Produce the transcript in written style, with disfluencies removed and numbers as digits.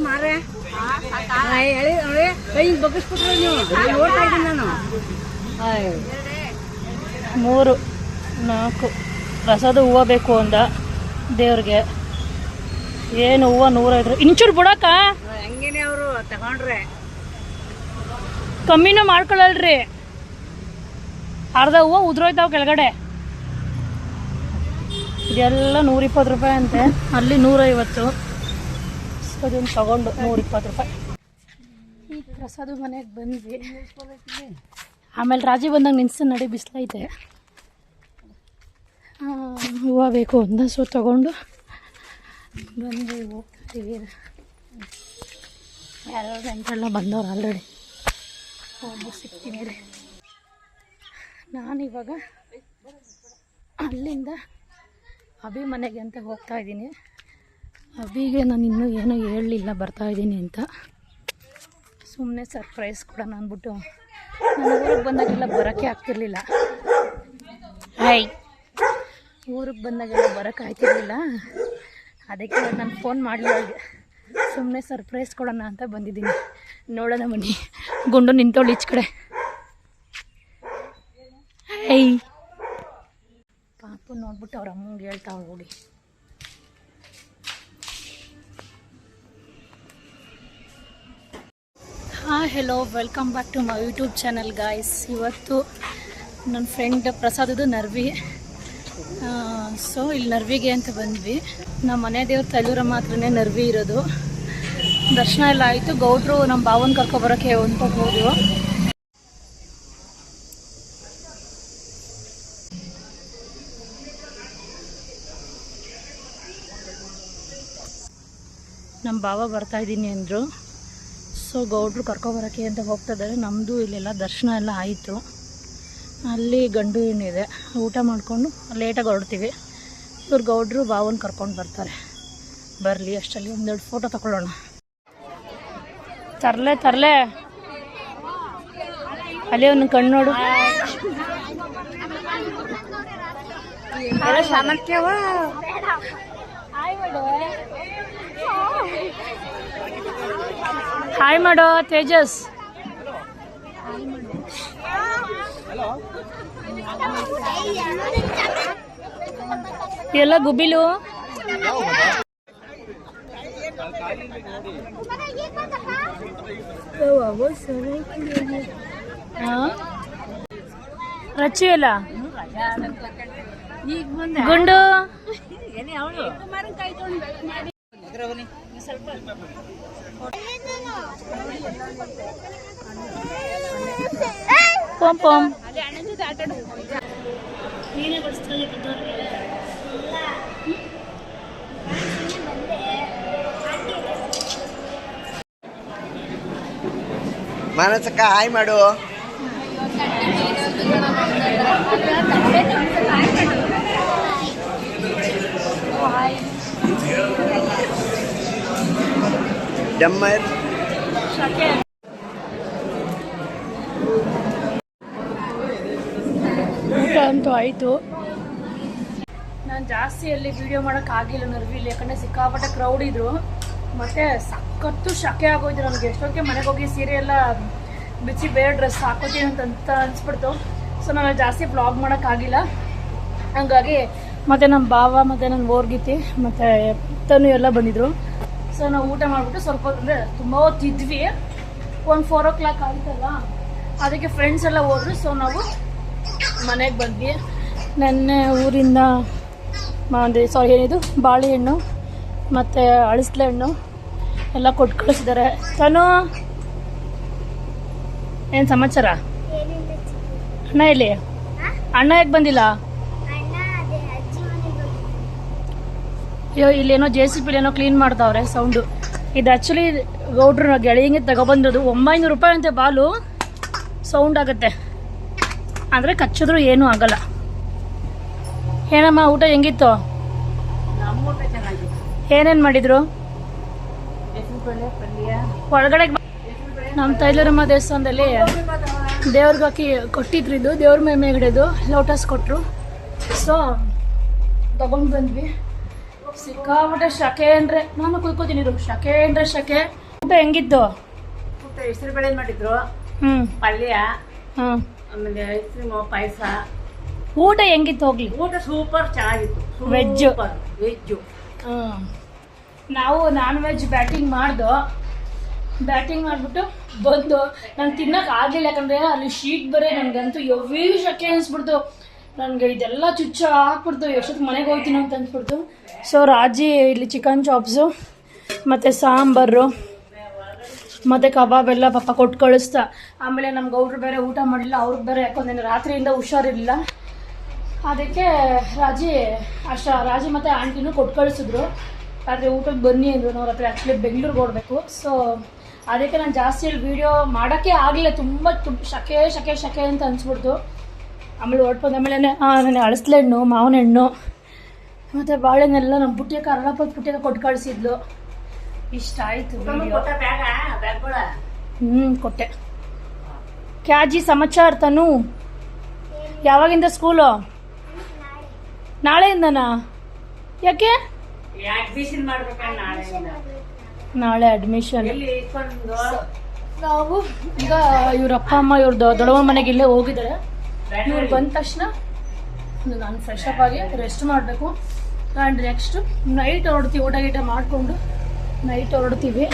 ಮಾರೆ ಕೈ ಬಗ್ಗಿಸ್ಬಿಟ್ರೆ ನೀವು ನೋಡ್ತಾ ಇದ್ದೀನಿ ನಾನು. 3 4 ಪ್ರಸಾದ ಹೂವು ಬೇಕು ಅಂದ ದೇವ್ರಿಗೆ. ಏನು ಹೂವು 105 ಇಂಚೂರು ಬಿಡಕ್ಕ ಹಂಗೇನೆ ಅವರು ತಗೊಂಡ್ರೆ ಕಮ್ಮಿನೂ ಮಾಡ್ಕೊಳ್ಳಲ್ರಿ. ಅರ್ಧ ಹೂವು ಉದ್ರೋಯ್ತಾವ ಕೆಳಗಡೆ. ಇದೆಲ್ಲ 120 ರೂಪಾಯಿ ಅಂತೆ, ಅಲ್ಲಿ 150. ಸೊ ಅದನ್ನು ತಗೊಂಡು 120 ರೂಪಾಯಿ. ಈಗ ಪ್ರಸಾದ ಮನೆಗೆ ಬಂದ್ವಿ. ಆಮೇಲೆ ರಾಜಿ ಬಂದಾಗ ನಿನ್ಸು ನಡಿ ಬಿಸಿಲೈತೆ. ಹೂವು ಬೇಕು ಅಂದ, ಸೊ ತಗೊಂಡು ಬಂದು ಹೋಗ್ತೀವಿ. ಯಾರೋ ನೆಂಟರೆಲ್ಲ ಬಂದವ್ರು ಆಲ್ರೆಡಿ. ಹೋಗಿ ಸಿಗ್ತೀನಿ ರೀ. ನಾನಿವಾಗ ಅಲ್ಲಿಂದ ಅಭಿ ಮನೆಗೆ ಅಂತ ಹೋಗ್ತಾ ಇದ್ದೀನಿ. ಅಭಿಗೆ ನಾನು ಇನ್ನೂ ಏನೂ ಹೇಳಲಿಲ್ಲ ಬರ್ತಾಯಿದ್ದೀನಿ ಅಂತ. ಸುಮ್ಮನೆ ಸರ್ಪ್ರೈಸ್ ಕೊಡೋಣ ಅಂದ್ಬಿಟ್ಟು ನಾನು ಊರಿಗೆ ಬಂದಾಗೆಲ್ಲ ಬರೋಕ್ಕೆ ಆಗ್ತಿರ್ಲಿಲ್ಲ. ಊರಿಗೆ ಬಂದಾಗೆಲ್ಲ ಬರೋಕ್ಕೆ ಆಗ್ತಿರ್ಲಿಲ್ಲ. ಅದಕ್ಕೆ ನಾನು ಫೋನ್ ಮಾಡಲಿಲ್ಲ ಅವಳಿಗೆ. ಸುಮ್ಮನೆ ಸರ್ಪ್ರೈಸ್ ಕೊಡೋಣ ಅಂತ ಬಂದಿದ್ದೀನಿ. ನೋಡೋಣ ಬನ್ನಿ. ಗುಂಡು ನಿಂತೋಳು ಈಚ ಕಡೆ. ಪಾಪು ನೋಡ್ಬಿಟ್ಟು ಅವ್ರ ಅಮ್ಮಂಗೆ ಹೇಳ್ತಾವಳು ನೋಡಿ. Hello, welcome back to my YouTube channel guys. ಇವತ್ತು ನನ್ನ ಫ್ರೆಂಡ್ ಪ್ರಸಾದದು ನರ್ವಿ. ಸೊ ಇಲ್ಲಿ ನರ್ವಿಗೆ ಅಂತ ಬಂದ್ವಿ. ನಮ್ಮ ಮನೆ ದೇವ್ರ ತೈಲೂರಮ್ಮ ಹತ್ರನೇ ನರ್ವಿ ಇರೋದು. ದರ್ಶನ ಎಲ್ಲ ಆಯಿತು. ಗೌಡ್ರು ನಮ್ಮ ಭಾವನ ಕರ್ಕೊಬರೋಕ್ಕೆ ಅಂತ ಹೋದೆವು. ನಮ್ಮ ಭಾವ ಬರ್ತಾಯಿದ್ದೀನಿ ಅಂದರು. ಸೊ ಗೌಡ್ರು ಕರ್ಕೊಬರೋಕ್ಕೆ ಅಂತ ಹೋಗ್ತಾಯಿದ್ದಾರೆ. ನಮ್ಮದು ಇಲ್ಲೆಲ್ಲ ದರ್ಶನ ಎಲ್ಲ ಆಯಿತು. ಅಲ್ಲಿ ಗಂಡು ಹೆಣ್ಣಿದೆ. ಊಟ ಮಾಡಿಕೊಂಡು ಲೇಟಾಗಿ ಹೊರಡ್ತೀವಿ. ಇವ್ರು ಗೌಡ್ರು ಭಾವನ ಕರ್ಕೊಂಡು ಬರ್ತಾರೆ. ಬರಲಿ, ಅಷ್ಟರಲ್ಲಿ ಒಂದೆರಡು ಫೋಟೋ ತಗೊಳ್ಳೋಣ. ತರಲೆ ಅಲ್ಲಿ ಒಂದು ಕಣ್ಣು ನೋಡು. ಹಾಯ್ ಮಾಡೋ ತೇಜಸ್. ಎಲ್ಲ ಗುಬ್ಬಿಲು. ರಚ್ಚಿ ಎಲ್ಲ ಗುಂಡು ಪೋಮ್ ಪೋಮ್ ನೀನೇ ಮಾನಸಕ್ಕ ಹಾಯ್ ಮಾಡು. ಡಮ್ಮರ್ ಊಟ ಅಂತೂ ಆಯಿತು. ನಾನು ಜಾಸ್ತಿ ಅಲ್ಲಿ ವಿಡಿಯೋ ಮಾಡೋಕ್ಕಾಗಿಲ್ಲ ನರ್ವಿಲಿ, ಯಾಕಂದರೆ ಸಿಕ್ಕಾಪಟ್ಟೆ ಕ್ರೌಡ್ ಇದ್ರು. ಮತ್ತು ಸಖತ್ತು ಶಕೆ ಆಗೋಯ್ತು ನನಗೆ. ಎಷ್ಟೊತ್ತಿಗೆ ಮನೆಗೆ ಹೋಗಿ ಸೀರೆ ಎಲ್ಲ ಬಿಚ್ಚಿ ಬೇರೆ ಡ್ರೆಸ್ ಹಾಕೋತೀನಿ ಅಂತ ಅನಿಸ್ಬಿಡ್ತು. ಸೊ ನಾನು ಜಾಸ್ತಿ ಬ್ಲಾಗ್ ಮಾಡೋಕ್ಕಾಗಿಲ್ಲ. ಹಂಗಾಗಿ ಮತ್ತು ನಮ್ಮ ಭಾವ ಮತ್ತು ನನ್ನ ಓರ್ಗಿತಿ ಮತ್ತು ತನು ಎಲ್ಲ ಬಂದಿದ್ರು. ಸೊ ನಾವು ಊಟ ಮಾಡಿಬಿಟ್ಟು ಸ್ವಲ್ಪ ಅಂದರೆ ತುಂಬ ಹೊತ್ತಿದ್ವಿ. ಒಂದು 4 o'clock ಆಯ್ತಲ್ಲ, ಅದಕ್ಕೆ ಫ್ರೆಂಡ್ಸ್ ಎಲ್ಲ ಹೋದ್ರು. ಸೊ ನಾವು ಮನೆಗೆ ಬಂದ್ವಿ. ನೆನ್ನೆ ಊರಿಂದ ಏನಿದು ಬಾಳೆಹಣ್ಣು ಮತ್ತು ಅಳಿಸ್ಲೆ ಹಣ್ಣು ಎಲ್ಲ ಕೊಟ್ಟು ಕಳಿಸಿದ್ದಾರೆ. ತನು ಏನು ಸಮಾಚಾರ? ಅಣ್ಣ ಇಲ್ಲಿ? ಅಣ್ಣ ಯಾಕೆ ಬಂದಿಲ್ಲ? ಅಯ್ಯೋ, ಇಲ್ಲೇನೋ JCB ಏನೋ ಕ್ಲೀನ್ ಮಾಡ್ತಾವ್ರೆ ಸೌಂಡು. ಇದು ಆ್ಯಕ್ಚುಲಿ ಗೌಡ್ರು ಗೆಳೆಯಂಗೆ ತಗೊಬಂದಿರೋದು. 900 ರೂಪಾಯಿ ಅಂತೆ ಬಾಲು. ಸೌಂಡ್ ಆಗುತ್ತೆ ಅಂದರೆ ಕಚ್ಚಿದ್ರು ಏನೂ ಆಗಲ್ಲ. ಏನಮ್ಮ ಊಟ ಹೆಂಗಿತ್ತು? ಏನೇನು ಮಾಡಿದ್ರು? ಒಳಗಡೆ ನಮ್ಮ ತೈಲೂರಮ್ಮ ದೇವಸ್ಥಾನದಲ್ಲಿ ದೇವ್ರಿಗೆ ಹಾಕಿ ಕೊಟ್ಟಿದ್ರು. ಇದು ದೇವ್ರ ಮೇಗಡೆದು ಲೋಟಸ್ ಕೊಟ್ಟರು. ಸೊ ತಗೊಂಡು ಬಂದ್ವಿ. ಸಿಕ್ಕಾಪಟ್ಟೆ ಶಕೆ ಅಂದ್ರೆ ನಾನು ಕುಯ್ಕೋತೀನಿ ಇದು ಶಕೆ ಅಂದ್ರೆ ಶಕೆ. ಊಟ ಹೆಂಗಿತ್ತು? ಊಟ ಹೆಸರು ಬೇಳೆ ಮಾಡಿದ್ರು, ಹ್ಮ್ ಪಲ್ಯ, ಹ್ಮ್. ಆಮೇಲೆ ಐಸ್ ಕ್ರೀಮು, ಪಾಯಸ. ಊಟ ಹೆಂಗಿತ್ತು ಹೋಗ್ಲಿ? ಊಟ ಸೂಪರ್ ಚೆನ್ನಾಗಿತ್ತು. Veg. ವೆಜ್ಜು. ನಾವು ನಾನ್ ವೆಜ್ ಬ್ಯಾಟಿಂಗ್ ಮಾಡಿಬಿಟ್ಟು ಬಂದು ನಂಗೆ ತಿನ್ನಕ್ಕೆ ಆಗಲಿಲ್ಲ. ಯಾಕಂದರೆ ಅಲ್ಲಿ ಶೀಟ್ ಬರೇ ನನಗಂತೂ ಎವ್ರಿ ಶಕೆ ಅನಿಸ್ಬಿಡ್ತು. ನನಗೆ ಇದೆಲ್ಲ ಚುಚ್ಚ ಹಾಕ್ಬಿಡ್ತು, ಎಷ್ಟೊತ್ತು ಮನೆಗೆ ಹೋಗ್ತೀನಿ ಅಂತ ಅನ್ಸ್ಬಿಡ್ತು. ಸೊ ರಾಜಿ ಇಲ್ಲಿ ಚಿಕನ್ ಚಾಪ್ಸು ಮತ್ತು ಸಾಂಬಾರು ಮತ್ತು ಕಬಾಬ್ ಎಲ್ಲ ಪಾಪ ಕೊಟ್ಟು ಕಳಿಸ್ತಾ. ಆಮೇಲೆ ನಮ್ಮ ಗೌಡ್ರು ಬೇರೆ ಊಟ ಮಾಡಲಿಲ್ಲ, ಅವ್ರಿಗೆ ಬೇರೆ ಯಾಕೊಂದೇನು ರಾತ್ರಿಯಿಂದ ಹುಷಾರಿರಲಿಲ್ಲ. ಅದಕ್ಕೆ ರಾಜಿ ಮತ್ತು ಆಂಟಿನೂ ಕೊಟ್ಟು ಕಳಿಸಿದ್ರು. ಆದರೆ ಊಟಕ್ಕೆ ಬನ್ನಿ ಅಂದರು. ನಾವು ರಾತ್ರಿ ಆ್ಯಕ್ಚುಲಿ ಬೆಂಗಳೂರಿಗೆ ಓಡಬೇಕು. ಸೊ ಅದಕ್ಕೆ ನಾನು ಜಾಸ್ತಿ ಅಲ್ಲಿ ವೀಡಿಯೋ ಮಾಡೋಕ್ಕೆ ಆಗಲಿಲ್ಲ. ತುಂಬ ಶಕೆ ಅಂತ ಅನಿಸ್ಬಿಡ್ತು. ಆಮೇಲೆ ಹೊರಟ್ಬಂದು ಆಮೇಲೆ ನಾನು ಅಳಸ್ಲೆ ಹಣ್ಣು, ಮಾವಿನ ಹಣ್ಣು ಮತ್ತು ಬಾಳೆಹಣ್ಣೆಲ್ಲ ನಮ್ಮ ಪುಟ್ಟಿಯಕ್ಕೆ ಅರಳಪ್ಪದ ಪುಟ್ಟಿಯಕ್ಕೆ ಕೊಟ್ಟು ಕಳಿಸಿದ್ಲು. ಇಷ್ಟ ಆಯಿತು ವಿಡಿಯೋ. ಕೊಟ್ಟೆ. ಕ್ಯಾಜಿ ಸಮಾಚಾರ ತನು? ಯಾವಾಗಿಂದ ಸ್ಕೂಲು? ನಾಳೆಯಿಂದನಾ? ಯಾಕೆ? ಅಡ್ಮಿಷನ್ ಮಾಡ್ಬೇಕಣ್ಣ ನಾಳೆಯಿಂದ. ನಾಳೆ ಅಡ್ಮಿಷನ್. ಎಲ್ಲಿ ಇಟ್ಕೊಂಡು ನಾವು ಈಗ ಇವ್ರ ಅಪ್ಪ ಅಮ್ಮ ಇವ್ರದ್ದು ದೊಡ್ಡವ ಮನೆಗೆ ಇಲ್ಲೇ ಹೋಗಿದ್ದಾರೆ. ಇವ್ರು ಬಂದ ತಕ್ಷಣ ನಾನು ಫ್ರೆಶ್ ಅಪ್ ಆಗಿ ರೆಸ್ಟ್ ಮಾಡಬೇಕು. ಆ್ಯಂಡ್ ನೆಕ್ಸ್ಟ್ ನೈಟ್ ಹೊರಡ್ತೀವಿ. ಊಟ ಗೀಟ ಮಾಡಿಕೊಂಡು ನೈಟ್ ಹೊರಡ್ತೀವಿ.